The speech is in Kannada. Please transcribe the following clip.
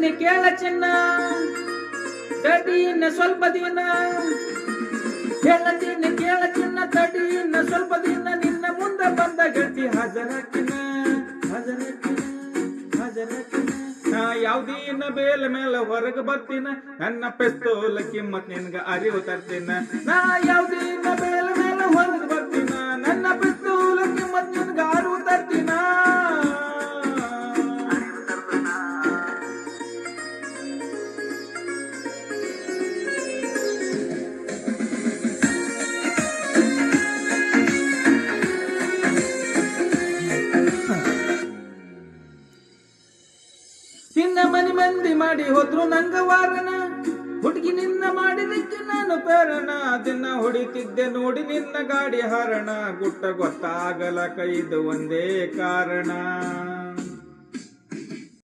ಹೇಳ್ತೀನಿ ಕೇಳ ಚಿನ್ನ, ತಡಿ ಇನ್ನ ಸ್ವಲ್ಪ ದಿನ. ಹೇಳ್ತೀನಿ ಕೇಳ ಚಿನ್ನ, ತಡಿ ಇನ್ನ ಸ್ವಲ್ಪ ದಿನ. ನಿನ್ನ ಮುಂದೆ ಬಂದ ಗೆಳತಿ ಹಾಜರಾಕಿನ, ಹಾಜರಾಕಿನ, ಹಾಜರಾಕಿನ. ನಾ ಯಾವ್ದಿನ ಬೇಲ ಮೇಲೆ ಹೊರಗೆ ಬರ್ತೀನ, ನನ್ನ ಪಿಸ್ತೂಲ ಕಿಮ್ಮತ್ ನಿನ್ಗ ಅರಿವು ತರ್ತೀನ. ನಾ ಯಾವ್ದಿನ ಬೇಲ ಮೇಲೆ ಹೊರಗೆ ಬರ್ತೀನ, ನನ್ನ ಪಿಸ್ತೂಲ ಕಿಮ್ಮತ್ ನಿನ್ಗ ಅರಿವು ತರ್ತೀನ. ನಿನ್ನ ಮನೆ ಮಂದಿ ಮಾಡಿ ಹೋದ್ರು ನಂಗ ವಾರಣ, ಹುಡುಗಿ ನಿನ್ನ ಮಾಡಿದಕ್ಕೆ ನಾನು ಪ್ರೇರಣ. ದಿನ ಹೊಡಿತಿದ್ದೆ ನೋಡಿ ನಿನ್ನ ಗಾಡಿ ಹರಣ, ಗುಟ್ಟ ಗೊತ್ತಾಗಲ ಕೈದು ಒಂದೇ ಕಾರಣ.